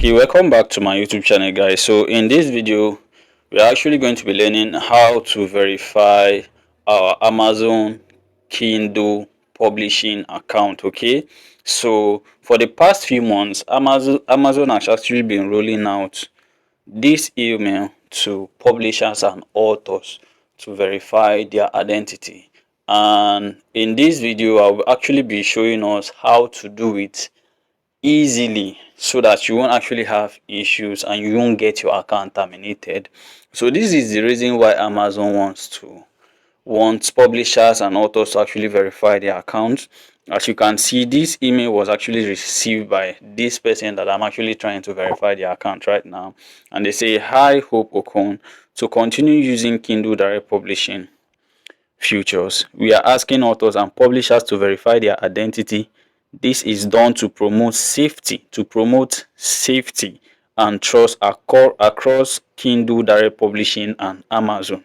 Okay, welcome back to my YouTube channel, guys. So in this video we're actually going to be learning how to verify our Amazon Kindle publishing account. Okay, so for the past few months Amazon has actually been rolling out this email to publishers and authors to verify their identity, and in this video I will actually be showing us how to do it easily so that you won't actually have issues and you won't get your account terminated. So this is the reason why Amazon wants publishers and authors to actually verify their accounts. As you can see, this email was actually received by this person that I'm actually trying to verify their account right now, and they say, "Hi, Hope Okon, to continue using Kindle Direct Publishing features, we are asking authors and publishers to verify their identity. This is done to promote safety and trust across Kindle Direct Publishing and Amazon."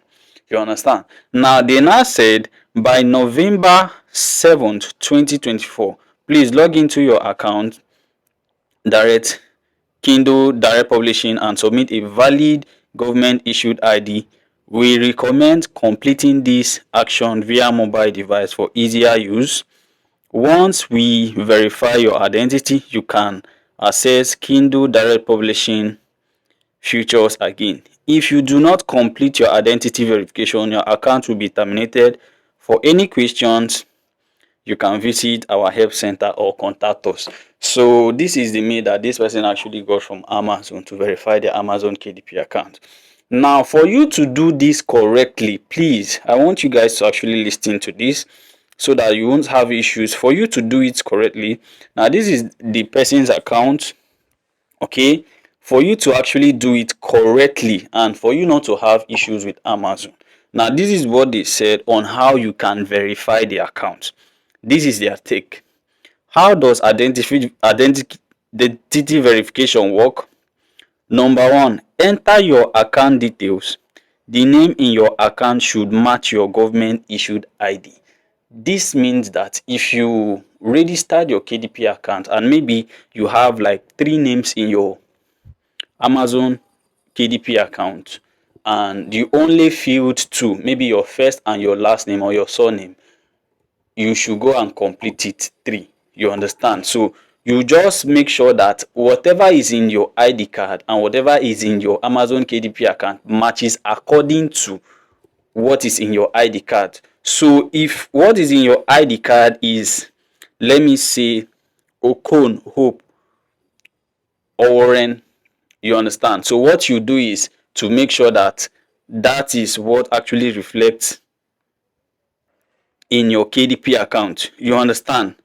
You understand? Now they now said by November 7th, 2024, please log into your account direct Kindle Direct Publishing and submit a valid government issued ID. We recommend completing this action via mobile device for easier use. Once we verify your identity, you can access Kindle Direct Publishing features again. If you do not complete your identity verification, your account will be terminated. For any questions, you can visit our help center or contact us. So this is the mail that this person actually got from Amazon to verify the Amazon KDP account. Now, for you to do this correctly, please, I want you guys to actually listen to this so that you won't have issues. For you to do it correctly, now this is the person's account. Okay, for you to actually do it correctly and for you not to have issues with Amazon, now this is what they said on how you can verify the account. This is their take. How does identity verification work? Number one, enter your account details. The name in your account should match your government issued ID. This means that if you registered your KDP account and maybe you have like 3 names in your Amazon KDP account and you only filled 2, maybe your first and your last name or your surname, you should go and complete it 3. You understand? So you just make sure that whatever is in your ID card and whatever is in your Amazon KDP account matches according to what is in your ID card. So if what is in your ID card is, let me say, Okon Hope Oren, you understand? So what you do is to make sure that that is what actually reflects in your KDP account. You understand?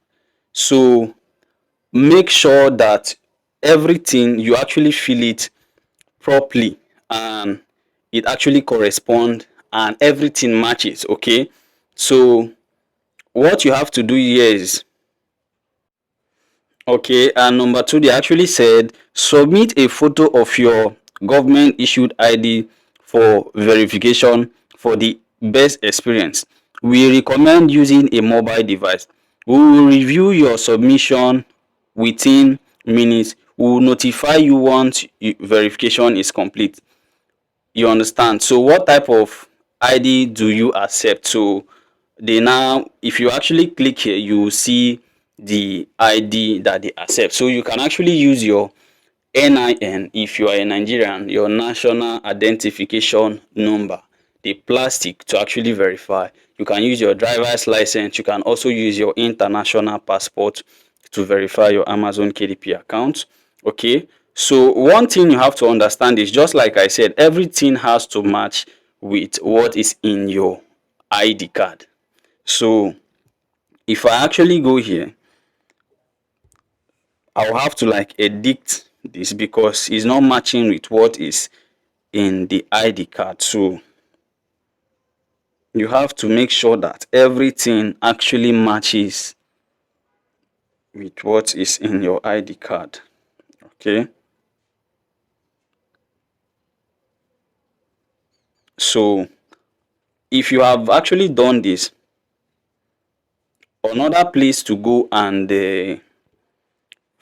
So make sure that everything you actually fill it properly and it actually corresponds and everything matches. Okay, so what you have to do here is, okay, and number 2, they actually said submit a photo of your government issued ID for verification for the best experience. We recommend using a mobile device. We will review your submission within minutes. We will notify you once verification is complete. You understand? So what type of ID do you accept? So they now, if you actually click here, you will see the ID that they accept. So you can actually use your NIN if you are a Nigerian, your national identification number, the plastic, to actually verify. You can use your driver's license. You can also use your international passport to verify your Amazon KDP account. Okay, so one thing you have to understand is, just like I said, everything has to match with what is in your ID card. So if I actually go here, I'll have to like edit this because it's not matching with what is in the ID card. So you have to make sure that everything actually matches with what is in your ID card. Okay, so if you have actually done this, another place to go and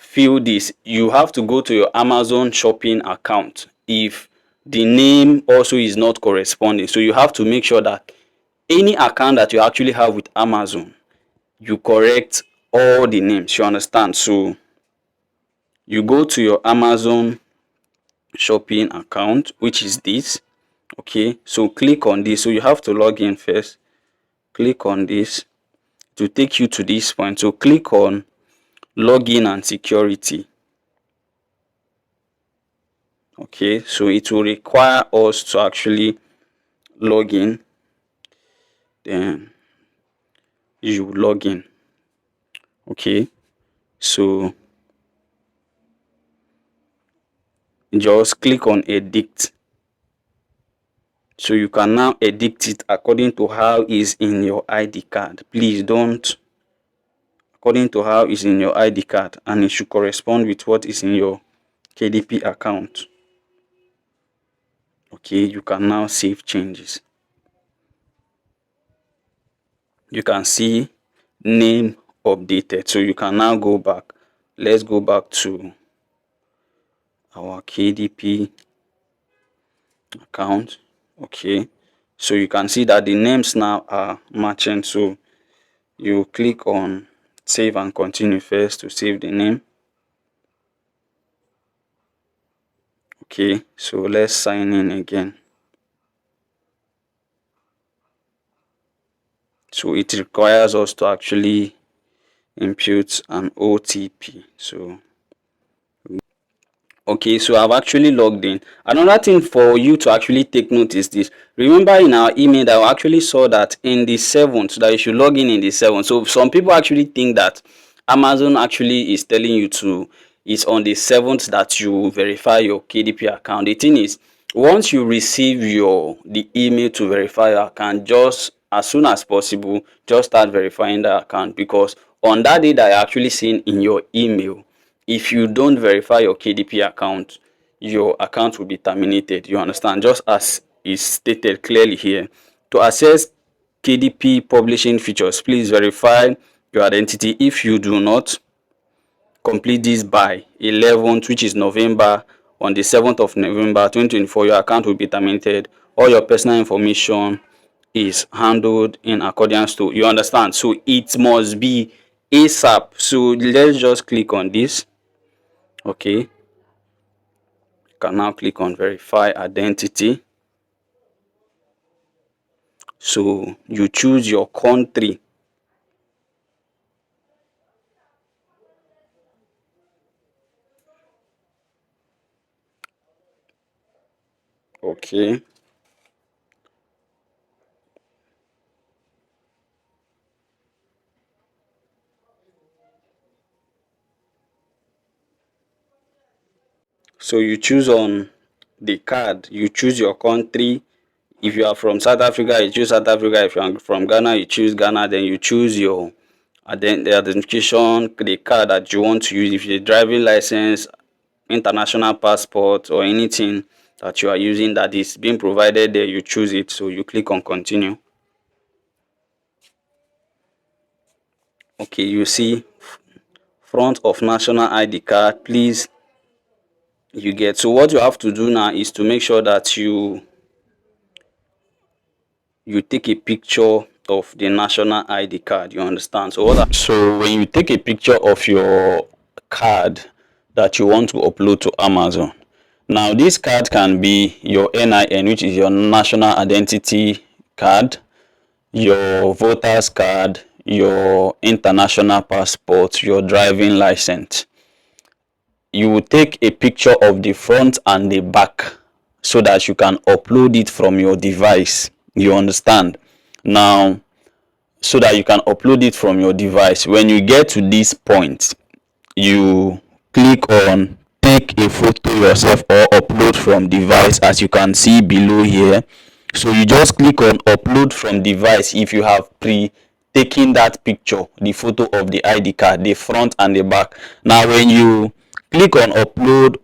fill this, you have to go to your Amazon shopping account if the name also is not corresponding. So you have to make sure that any account that you actually have with Amazon, you correct all the names, you understand? So you go to your Amazon shopping account, which is this. Okay, so click on this. So you have to log in first. Click on this to take you to this point. So click on login and security. Okay, so it will require us to actually log in. Then you log in. Okay, so just click on edit. So you can now edit it according to how is in your ID card. Please don't, according to how is in your ID card, and it should correspond with what is in your KDP account. Okay, you can now save changes. You can see name updated. So you can now go back. Let's go back to our KDP account. Okay, so you can see that the names now are matching. So you click on save and continue first to save the name. Okay, so let's sign in again. So it requires us to actually input an OTP. So okay, so I've actually logged in. Another thing for you to actually take note is this. Remember in our email that we actually saw that in the 7th that you should log in the 7th. So some people actually think that Amazon actually is telling you to, it's on the 7th that you verify your KDP account. The thing is, once you receive the email to verify your account, just as soon as possible, just start verifying the account, because on that day that you're actually seeing in your email, if you don't verify your KDP account, your account will be terminated. You understand? Just as is stated clearly here. To access KDP publishing features, please verify your identity. If you do not complete this by 11th, which is November, on the 7th of November 2024, your account will be terminated. All your personal information is handled in accordance to, you understand? So it must be ASAP. So let's just click on this. Okay, you can now click on verify identity. So you choose your country. Okay, so you choose on the card, you choose your country. If you are from South Africa, you choose South Africa. If you are from Ghana, you choose Ghana. Then you choose your the identification, the card that you want to use. If you're driving license, international passport, or anything that you are using that is being provided there, you choose it. So you click on continue. Okay, you see front of national ID card, please, you get. So what you have to do now is to make sure that you take a picture of the national ID card. You understand? So when you take a picture of your card that you want to upload to Amazon, now this card can be your NIN, which is your national identity card, your voter's card, your international passport, your driving license. You will take a picture of the front and the back so that you can upload it from your device. You understand? Now, so that you can upload it from your device, when you get to this point, you click on take a photo yourself or upload from device, as you can see below here. So you just click on upload from device if you have taken that picture, the photo of the ID card, the front and the back. Now when you click on upload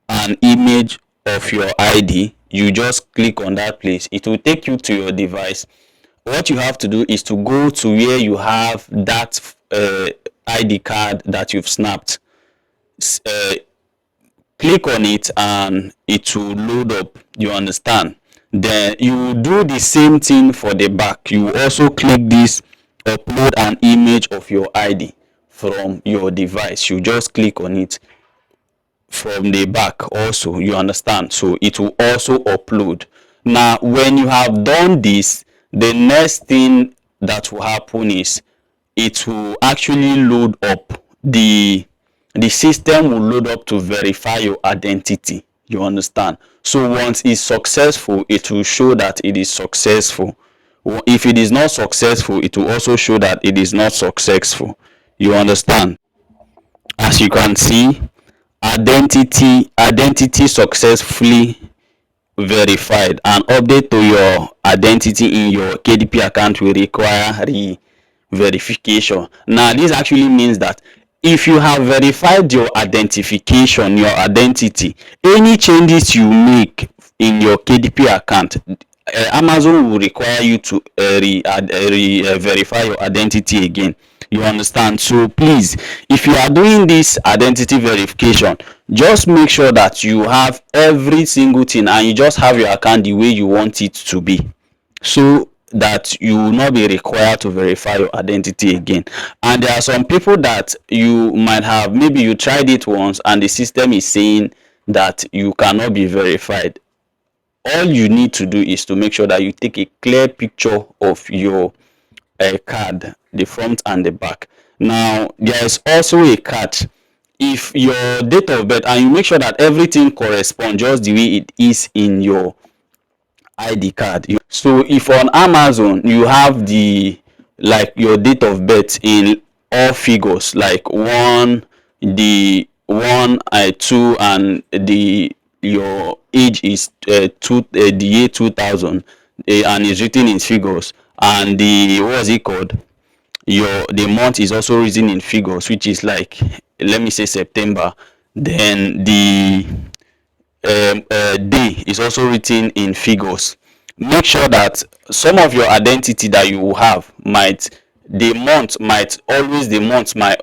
an image of your ID, you just click on that place. It will take you to your device. What you have to do is to go to where you have that ID card that you've snapped. click on it and it will load up. You understand? Then you do the same thing for the back. You also click this upload an image of your ID from your device. You just click on it from the back also. You understand? So it will also upload. Now when you have done this, the next thing that will happen is it will actually load up. The system will load up to verify your identity. You understand? So once it's successful, it will show that it is successful. If it is not successful, it will also show that it is not successful. You understand? As you can see, identity successfully verified. An update to your identity in your KDP account will require verification. Now this actually means that if you have verified your identification, your identity, any changes you make in your KDP account, Amazon will require you to verify your identity again. You understand? So please, if you are doing this identity verification, just make sure that you have every single thing and you just have your account the way you want it to be, so that you will not be required to verify your identity again. And there are some people that you might have, maybe you tried it once and the system is saying that you cannot be verified. All you need to do is to make sure that you take a clear picture of your card, the front and the back. Now there is also a catch. If your date of birth, and you make sure that everything corresponds just the way it is in your ID card. So if on Amazon you have the, like, your date of birth in all figures, like the 2, and your age is the year 2000, and it's written in figures, and the, what's it called, the month is also written in figures, which is like, let me say, September. Then the day is also written in figures. Make sure that some of your identity that you will have the month might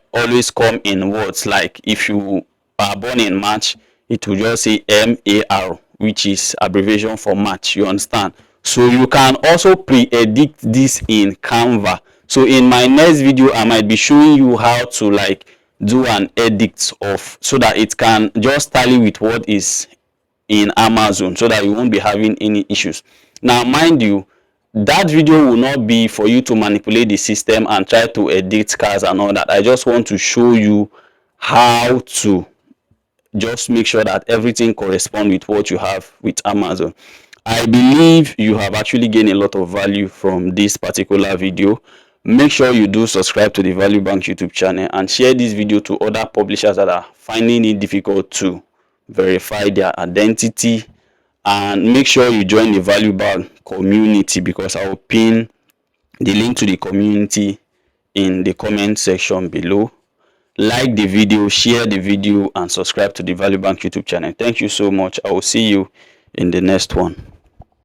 always come in words. Like if you are born in March, it will just say MAR, which is abbreviation for March. You understand? So you can also pre-edit this in Canva. So in my next video, I might be showing you how to like do an edit of, so that it can just tally with what is in Amazon, so that you won't be having any issues. Now mind you, that video will not be for you to manipulate the system and try to edit cards and all that. I just want to show you how to just make sure that everything corresponds with what you have with Amazon. I believe you have actually gained a lot of value from this particular video. Make sure you do subscribe to the Value Bank YouTube channel and share this video to other publishers that are finding it difficult to verify their identity. And make sure you join the Value Bank community, because I will pin the link to the community in the comment section below. Like the video, share the video, and subscribe to the Value Bank YouTube channel. Thank you so much. I will see you in the next one.